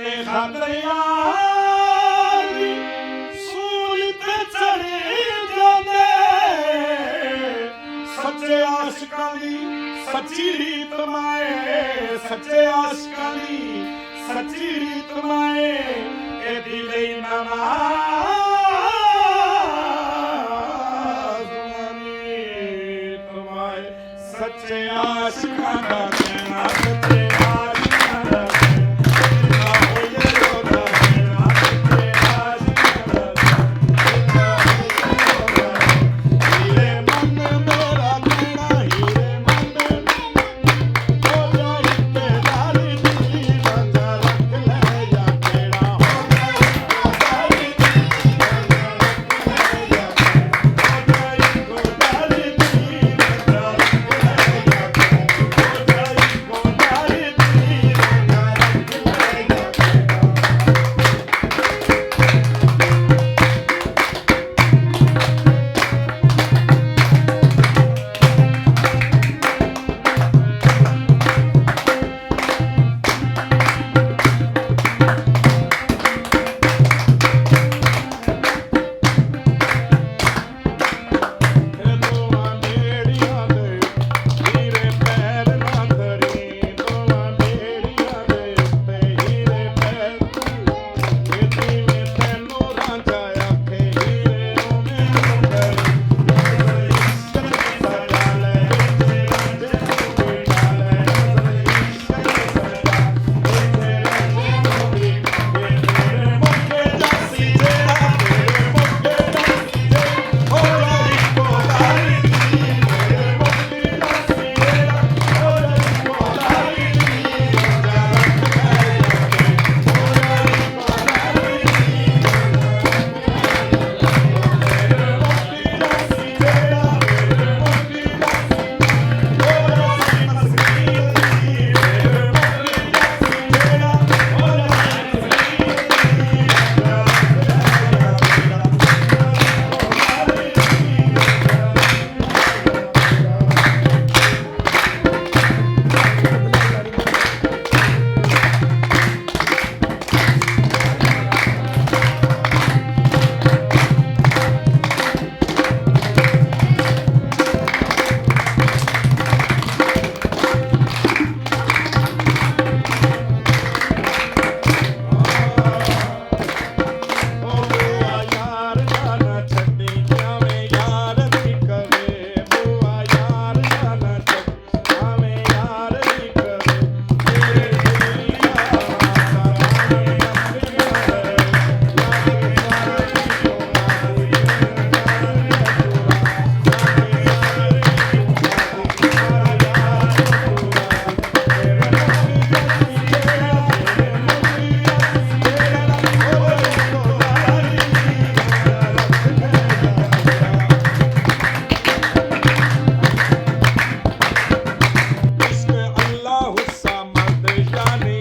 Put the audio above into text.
ਤੇ ਖਾਤਰਿਆਂ ਦੀ ਸੂਰਤ ਚੜੀ ਜਾਂਦੇ ਸੱਚੇ ਆਸ਼ਿਕਾਂ ਦੀ ਸੱਚੀ ਰੀਤ ਮਾਏ ਸੱਚੇ ਆਸ਼ਿਕਾਂ ਦੀ ਸੱਚੀ ਰੀਤ ਮਾਏ ਇਹਦੀ ਲਈ ਨਮਾਜ਼ ਮਾਨੀ ਤੁਮਾਏ ਸੱਚੇ ਆਸ਼ਿਕਾਂ ਦਾ ਕਹਿਣਾ ਸੱਚੇ ਆਸ਼ਿਕਾਂ ਦਾ ਕਹਿਣਾ ਹੋਏ ਰੋਦਾ ਕਹਿਣਾ ਸੱਚੇ ਆਸ਼ਿਕਾਂ ਦਾ ਹੀਰੇ ਮਨ ਮੇਰਾ ਕਹਿਣਾ ਹੀਰੇ ਮਨ ਹੋ ਜਾਈ ਤੇ ਦਾਰੀ ਦੀ ਰਾਂਝਾ ਰੱਖ ਲੈ ਜਾਂ ਕਿਹੜਾ ਹੋ ਜਾਈ ਗੋਦਾਰੀ ਦੀ ਗੋਦਾਰੀ ਦੀ ਰਾਂਝਾ ਰੱਖ ਲੈ ਜਾਂ ਹੋ ਜਾਈ ਗੋਦਾਰੀ ਦੀ ਰਾਂਝਾ ਰੱਖ ਲੈ ਜਾਂ ਦੋਵਾਂ ਬੇੜੀਆਂ ਦੇ ਹੀਰੇ ਪੈਰ ਨਾ ਧਰੀ ਦੋਵਾਂ ਬੇੜੀਆਂ ਦੇ ਉੱਤੇ ਹੀਰੇ ਪੈਰ ਇਹਦੀ ਮੈਂ ਤੈਨੂੰ ਰਾਂਝਾ ਆਖੇ ਹੀਰੇ ਉਵੇਂ ਧਰੀ ਇਸ਼ਕ ਦੀ ਸਜ਼ਾ ਲੈ ਇੱਥੇ ਰਾਂਝੇ ਨੂੰ ਵੀ ਡਾਲੇ ਇਸ਼ਕ ਦੀ ਸਜ਼ਾ ਇੱਥੇ ਰਾਂਝੇ ਨੂੰ ਵੀ ਤੇਰੇ ਮੌਕੇ ਜਾਸੀ ਜਿਹੜਾ ਤੇਰੇ ਮੌਕੇ ਜਾਸੀ ਜੇ ਹੋ ਜਾਈ ਗੋਦਾਰੀ ਦੀ ਤੇਰੇ ਮੌਕੇ ਜਾਸੀ ਜਿਹੜਾ ਹੋ ਜਾਈ ਗੋਦਾਰੀ ਦੀ ਰਾਂਝਾ ਰੱਖ ਲੈ ਜਾਂ ਹੋ ਜਾਈ ਗੋਦਾਰੀ ਦੀ ਤੇਰੇ ਮੌਕੇ ਜਾਸੀ ਜਿਹੜਾ ਤੇਰੇ ਮੌਕੇ ਜਾਸੀ ਹੋ ਜਾਈ ਮਸਕੀਨ ਦੀ ਤੇਰੇ ਮੌਕੇ ਜਾਸੀ ਜਿਹੜਾ ਹੋ ਜਾਈ ਮਸਕੀਨ ਦੀ ਰਾਂਝਾ ਰੱਖ ਲੈ ਬੂਆ ਯਾਰ ਨਾ ਛੱਡੀ ਜਾਵੇਂ ਯਾਰ ਦੀ ਕਰੇ ਬੂਆ ਯਾਰ ਨਾ ਛੱਡੀ ਜਾਵੇਂ ਯਾਰ ਦੀ ਕਰੇ ਤੇਰੇ ਦੁਨੀਆ ਸਾਰਾਣੇ ਅੰਬੇ ਯਾਰ इश्क अल्लाह हुस्सा मर्द जाने